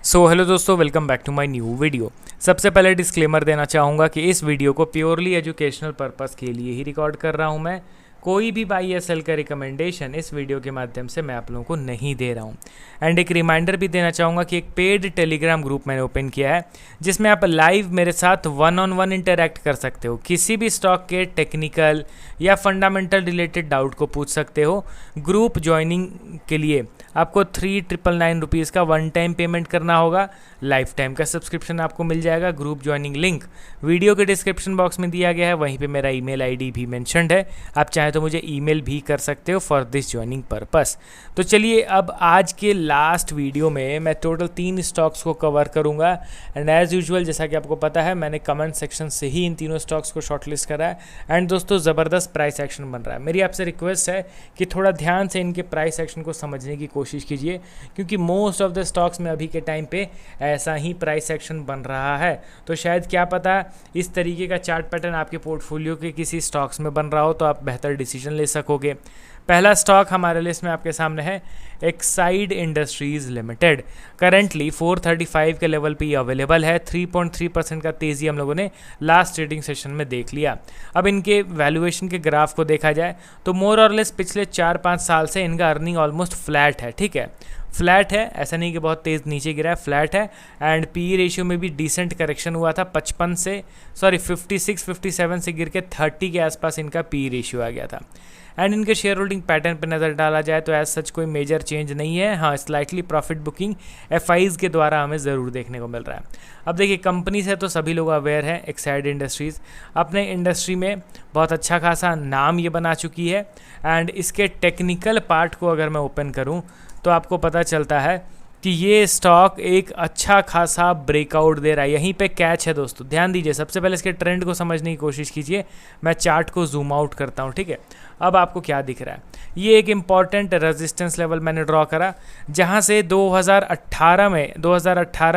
Hello दोस्तों, welcome back to my new video. सबसे पहले डिस्क्लेमर देना चाहूँगा कि इस वीडियो को प्योरली एजुकेशनल पर्पस के लिए ही रिकॉर्ड कर रहा हूँ मैं। कोई भी बाई या सेल का रिकमेंडेशन इस वीडियो के माध्यम से मैं आप लोगों को नहीं दे रहा हूँ। एंड एक रिमाइंडर भी देना चाहूँगा कि एक पेड टेलीग्राम ग्रुप मैंने ओपन किया है जिसमें आप लाइव मेरे साथ वन ऑन वन इंटरेक्ट कर सकते हो। किसी भी स्टॉक के टेक्निकल या फंडामेंटल रिलेटेड डाउट को पूछ सकते हो। ग्रुप ज्वाइनिंग के लिए आपको 3,999 रुपीज़ का वन टाइम पेमेंट करना होगा। लाइफ टाइम का सब्सक्रिप्शन आपको मिल जाएगा। ग्रुप ज्वाइनिंग लिंक वीडियो के डिस्क्रिप्शन बॉक्स में दिया गया है, वहीं पे मेरा ईमेल आईडी भी मेंशन्ड है। आप चाहें तो मुझे ईमेल भी कर सकते हो फॉर दिस ज्वाइनिंग पर्पस। तो चलिए, अब आज के लास्ट वीडियो में मैं टोटल 3 स्टॉक्स को कवर करूंगा। एंड एज यूजुअल, जैसा कि आपको पता है, मैंने कमेंट सेक्शन से ही इन तीनों स्टॉक्स को शॉर्टलिस्ट करा है। एंड दोस्तों, ज़बरदस्त प्राइस एक्शन बन रहा है। मेरी आपसे रिक्वेस्ट है कि थोड़ा ध्यान से इनके प्राइस एक्शन को समझने की कोशिश कीजिए, क्योंकि मोस्ट ऑफ द स्टॉक्स में अभी के टाइम पे ऐसा ही प्राइस एक्शन बन रहा है। तो शायद क्या पता इस तरीके का चार्ट पैटर्न आपके पोर्टफोलियो के किसी स्टॉक्स में बन रहा हो, तो आप बेहतर डिसीजन ले सकोगे। पहला स्टॉक हमारे लिस्ट में आपके सामने है एक्साइड इंडस्ट्रीज़ लिमिटेड। करंटली 435 के लेवल पे ये अवेलेबल है। 3.3% का तेज़ी हम लोगों ने लास्ट ट्रेडिंग सेशन में देख लिया। अब इनके वैल्यूएशन के ग्राफ को देखा जाए तो मोर और लेस पिछले 4-5 साल से इनका अर्निंग ऑलमोस्ट फ्लैट है। ठीक है, फ्लैट है, ऐसा नहीं कि बहुत तेज़ नीचे गिरा है, फ्लैट है। एंड पी रेशियो में भी डिसेंट करेक्शन हुआ था। 56 से गिर के 30 के आसपास इनका पी रेशियो आ गया था। एंड इनके शेयर होल्डिंग पैटर्न पर नज़र डाला जाए तो एज सच कोई मेजर चेंज नहीं है। हाँ, स्लाइटली प्रॉफिट बुकिंग एफआईज़ के द्वारा हमें ज़रूर देखने को मिल रहा है। अब देखिए, कंपनी से तो सभी लोग अवेयर हैं। एक्साइड इंडस्ट्रीज़ अपने इंडस्ट्री में बहुत अच्छा खासा नाम ये बना चुकी है। एंड इसके टेक्निकल पार्ट को अगर मैं ओपन करूँ तो आपको पता चलता है कि ये स्टॉक एक अच्छा खासा ब्रेकआउट दे रहा है। यहीं पे कैच है दोस्तों, ध्यान दीजिए। सबसे पहले इसके ट्रेंड को समझने की कोशिश कीजिए। मैं चार्ट को जूम आउट करता हूँ, ठीक है। अब आपको क्या दिख रहा है, ये एक इम्पॉर्टेंट रेजिस्टेंस लेवल मैंने ड्रॉ करा, जहाँ से 2018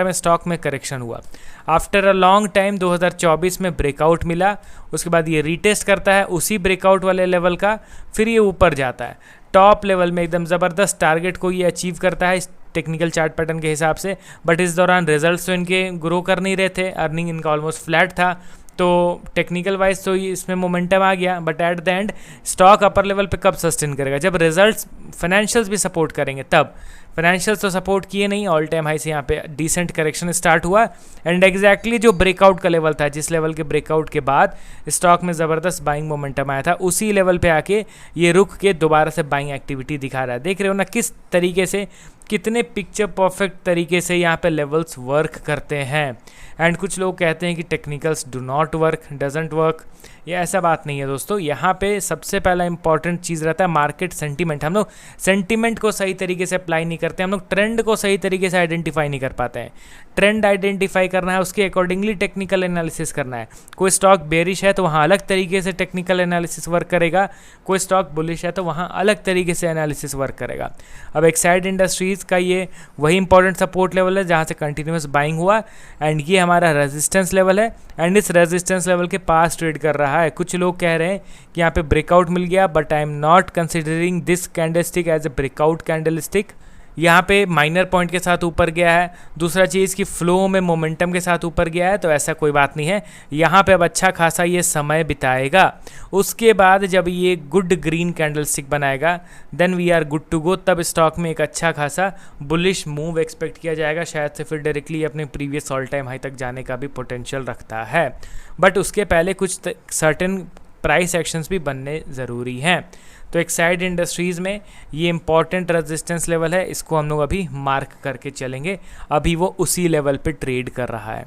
में स्टॉक में करेक्शन हुआ। आफ्टर अ लॉन्ग टाइम 2024 में ब्रेकआउट मिला, उसके बाद ये रीटेस्ट करता है उसी ब्रेकआउट वाले लेवल का, फिर ये ऊपर जाता है टॉप लेवल में। एकदम ज़बरदस्त टारगेट को ये अचीव करता है इस टेक्निकल चार्ट पैटर्न के हिसाब से। बट इस दौरान रिजल्ट्स तो इनके ग्रो कर नहीं रहे थे, अर्निंग इनका ऑलमोस्ट फ्लैट था। तो टेक्निकल वाइज तो इसमें मोमेंटम आ गया, but at the end stock upper level पे कब सस्टेन करेगा, जब रिजल्ट्स फाइनेंशियल्स भी सपोर्ट करेंगे तब। फाइनेंशियल्स तो सपोर्ट किए नहीं, ऑल टाइम हाई से यहाँ पे डिसेंट करेक्शन स्टार्ट हुआ। एंड एग्जैक्टली जो ब्रेकआउट का लेवल था, जिस लेवल के ब्रेकआउट के बाद स्टॉक में ज़बरदस्त बाइंग मोमेंटम आया था, उसी लेवल पे आके ये रुक के दोबारा से बाइंग एक्टिविटी दिखा रहा है। देख रहे हो ना किस तरीके से, कितने पिक्चर परफेक्ट तरीके से यहाँ पे लेवल्स वर्क करते हैं। एंड कुछ लोग कहते हैं कि technicals do not work, doesn't work. ये ऐसा बात नहीं है दोस्तों। यहाँ पे सबसे पहला इंपॉर्टेंट चीज़ रहता है मार्केट सेंटीमेंट। हम लोग सेंटीमेंट को सही तरीके से अप्लाई नहीं करते, हम लोग ट्रेंड को सही तरीके से आइडेंटिफाई नहीं कर पाते हैं। ट्रेंड आइडेंटिफाई करना है, उसके अकॉर्डिंगली टेक्निकल एनालिसिस करना है। कोई स्टॉक बेरिश है तो वहाँ अलग तरीके से टेक्निकल एनालिसिस वर्क करेगा, कोई स्टॉक बुलिश है तो वहाँ अलग तरीके से एनालिसिस वर्क करेगा। अब एक्साइड इंडस्ट्रीज़ का ये वही इंपॉर्टेंट सपोर्ट लेवल है जहाँ से कंटिन्यूस बाइंग हुआ। एंड ये हमारा रेजिस्टेंस लेवल है, एंड इस रेजिस्टेंस लेवल के पास ट्रेड कर रहा है। कुछ लोग कह रहे हैं कि यहाँ पे ब्रेकआउट मिल गया, but I am not considering this candlestick as a breakout candlestick. यहाँ पे माइनर पॉइंट के साथ ऊपर गया है। दूसरा चीज़ कि फ्लो में मोमेंटम के साथ ऊपर गया है, तो ऐसा कोई बात नहीं है। यहाँ पे अब अच्छा खासा ये समय बिताएगा। उसके बाद जब ये गुड ग्रीन कैंडलस्टिक बनाएगा, then we are good to go. तब स्टॉक में एक अच्छा खासा बुलिश मूव एक्सपेक्ट किया जाएगा। शायद से फिर डायरेक्टली अपने प्रीवियस ऑल टाइम हाई तक जाने का भी पोटेंशियल रखता है। बट उसके पहले कुछ सर्टेन प्राइस एक्शंस भी बनने ज़रूरी हैं। तो एक्साइड इंडस्ट्रीज़ में ये इंपॉर्टेंट रेजिस्टेंस लेवल है, इसको हम लोग अभी मार्क करके चलेंगे। अभी वो उसी लेवल पे ट्रेड कर रहा है।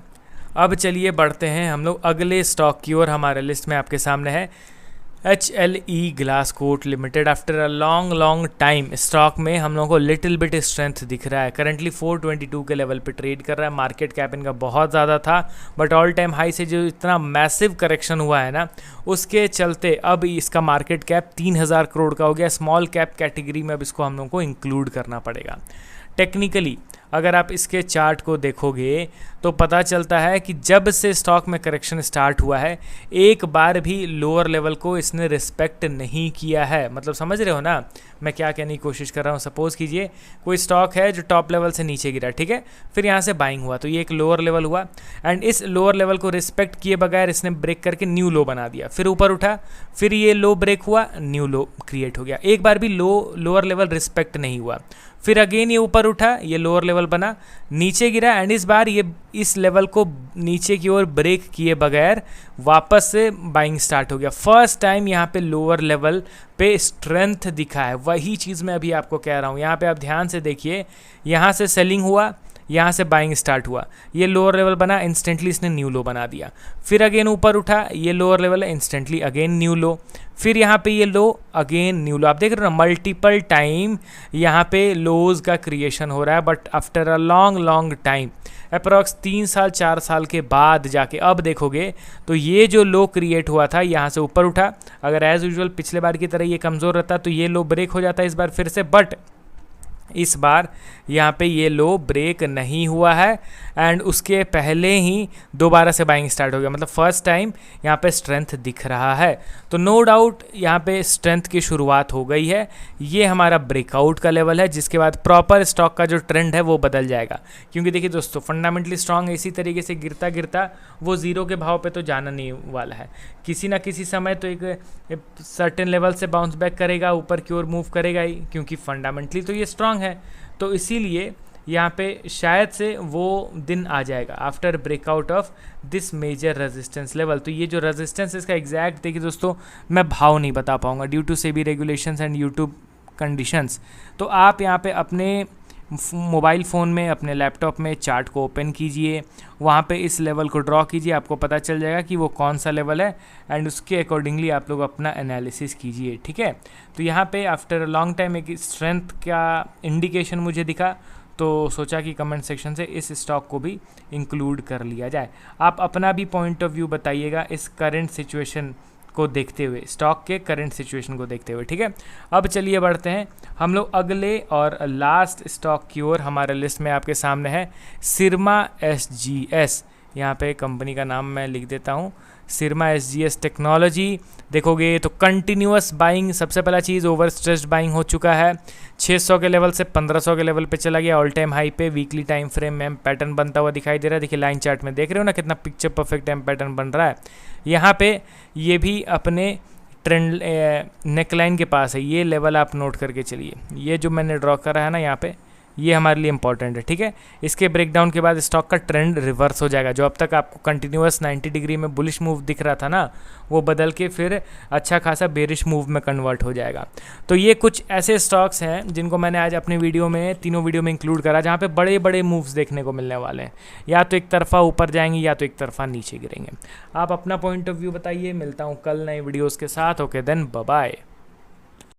अब चलिए बढ़ते हैं हम लोग अगले स्टॉक की ओर। हमारे लिस्ट में आपके सामने है HLE Glascoat limited. After a long time stock में हम लोगों को लिटिल बिट स्ट्रेंथ दिख रहा है। करंटली 422 के लेवल पे ट्रेड कर रहा है। मार्केट कैप इनका बहुत ज़्यादा था, बट ऑल टाइम हाई से जो इतना मैसिव करेक्शन हुआ है ना, उसके चलते अब इसका मार्केट कैप 3000 करोड़ का हो गया। स्मॉल कैप कैटेगरी में अब इसको हम लोगों को इंक्लूड करना पड़ेगा। टेक्निकली अगर आप इसके चार्ट को देखोगे तो पता चलता है कि जब से स्टॉक में करेक्शन स्टार्ट हुआ है एक बार भी लोअर लेवल को इसने रिस्पेक्ट नहीं किया है। मतलब समझ रहे हो ना मैं क्या कहने की कोशिश कर रहा हूँ। सपोज कीजिए कोई स्टॉक है जो टॉप लेवल से नीचे गिरा, ठीक है, फिर यहाँ से बाइंग हुआ तो ये एक लोअर लेवल हुआ एंड इस लोअर लेवल को रिस्पेक्ट किए बगैर इसने ब्रेक करके न्यू लो बना दिया, फिर ऊपर उठा, फिर ये लो ब्रेक हुआ, न्यू लो क्रिएट हो गया। एक बार भी लोअर लेवल रिस्पेक्ट नहीं हुआ, फिर अगेन ये ऊपर उठा, ये लोअर लेवल बना, नीचे गिरा एंड इस बार ये इस लेवल को नीचे की ओर ब्रेक किए बगैर वापस से बाइंग स्टार्ट हो गया। फर्स्ट टाइम यहाँ पे लोअर लेवल पे स्ट्रेंथ दिखा है, वही चीज़ मैं अभी आपको कह रहा हूँ। यहाँ पे आप ध्यान से देखिए, यहाँ से सेलिंग हुआ, यहाँ से बाइंग स्टार्ट हुआ, ये लोअर लेवल बना, इंस्टेंटली इसने न्यू लो बना दिया, फिर अगेन ऊपर उठा, ये लोअर लेवल है, इंस्टेंटली अगेन न्यू लो, फिर यहाँ पे ये लो, अगेन न्यू लो। आप देख रहे हो ना मल्टीपल टाइम यहाँ पे लोज का क्रिएशन हो रहा है, but after a long time approx 3 साल 4 साल के बाद जाके अब देखोगे तो ये जो लो क्रिएट हुआ था यहाँ से ऊपर उठा, अगर एज यूजुअल पिछले बार की तरह ये कमज़ोर रहता तो ये लो ब्रेक हो जाता इस बार फिर से, बट इस बार यहाँ पे ये लो ब्रेक नहीं हुआ है एंड उसके पहले ही दोबारा से बाइंग स्टार्ट हो गया। मतलब फर्स्ट टाइम यहाँ पे स्ट्रेंथ दिख रहा है, तो नो डाउट यहाँ पे स्ट्रेंथ की शुरुआत हो गई है। ये हमारा ब्रेकआउट का लेवल है जिसके बाद प्रॉपर स्टॉक का जो ट्रेंड है वो बदल जाएगा, क्योंकि देखिए दोस्तों फंडामेंटली स्ट्रांग है, इसी तरीके से गिरता गिरता वो ज़ीरो के भाव पे तो जाना नहीं वाला है, किसी ना किसी समय तो एक सर्टेन लेवल से बाउंस बैक करेगा, ऊपर की ओर मूव करेगा ही, क्योंकि फंडामेंटली तो ये स्ट्रांग है। तो इसीलिए यहाँ पे शायद से वो दिन आ जाएगा after breakout of this major resistance level. तो ये जो रेजिस्टेंस इसका एग्जैक्ट देखिए दोस्तों मैं भाव नहीं बता पाऊँगा due to SEBI regulations and YouTube conditions. तो आप यहाँ पे अपने मोबाइल फ़ोन में अपने लैपटॉप में चार्ट को ओपन कीजिए, वहाँ पे इस लेवल को ड्रॉ कीजिए, आपको पता चल जाएगा कि वो कौन सा लेवल है एंड उसके अकॉर्डिंगली आप लोग अपना एनालिसिस कीजिए, ठीक है। तो यहाँ पे आफ्टर अ लॉन्ग टाइम एक स्ट्रेंथ का इंडिकेशन मुझे दिखा, तो सोचा कि कमेंट सेक्शन से इस स्टॉक को भी इंक्लूड कर लिया जाए। आप अपना भी पॉइंट ऑफ व्यू बताइएगा इस करंट सिचुएशन को देखते हुए, स्टॉक के करंट सिचुएशन को देखते हुए, ठीक है। अब चलिए बढ़ते हैं हम लोग अगले और लास्ट स्टॉक की ओर। हमारे लिस्ट में आपके सामने है सिरमा SGS। यहाँ पे कंपनी का नाम मैं लिख देता हूँ, सिरमा SGS टेक्नोलॉजी। देखोगे तो कंटिन्यूअस बाइंग, सबसे पहला चीज़ ओवर स्ट्रेस्ड बाइंग हो चुका है, 600 के लेवल से 1500 के लेवल पे चला गया, ऑल टाइम हाई पे। वीकली टाइम फ्रेम में पैटर्न बनता हुआ दिखाई दे रहा है, देखिए लाइन चार्ट में देख रहे हो ना कितना पिक्चर परफेक्ट टाइम पैटर्न बन रहा है। यहाँ पे ये भी अपने ट्रेंड नेकलाइन के पास है, ये लेवल आप नोट करके चलिए, ये जो मैंने ड्रॉ करा है ना यहाँ पे, ये हमारे लिए इंपॉर्टेंट है, ठीक है। इसके ब्रेकडाउन के बाद स्टॉक का ट्रेंड रिवर्स हो जाएगा, जो अब तक आपको कंटिन्यूअस 90 डिग्री में बुलिश मूव दिख रहा था ना, वो बदल के फिर अच्छा खासा बेरिश मूव में कन्वर्ट हो जाएगा। तो ये कुछ ऐसे स्टॉक्स हैं जिनको मैंने आज अपनी वीडियो में, तीनों वीडियो में इंक्लूड करा, जहाँ पे बड़े बड़े मूव्स देखने को मिलने वाले हैं, या तो एक तरफा ऊपर जाएंगे या तो एक तरफा नीचे गिरेंगे। आप अपना पॉइंट ऑफ व्यू बताइए, मिलता हूँ कल नए वीडियोज़ के साथ। Okay then, bye bye.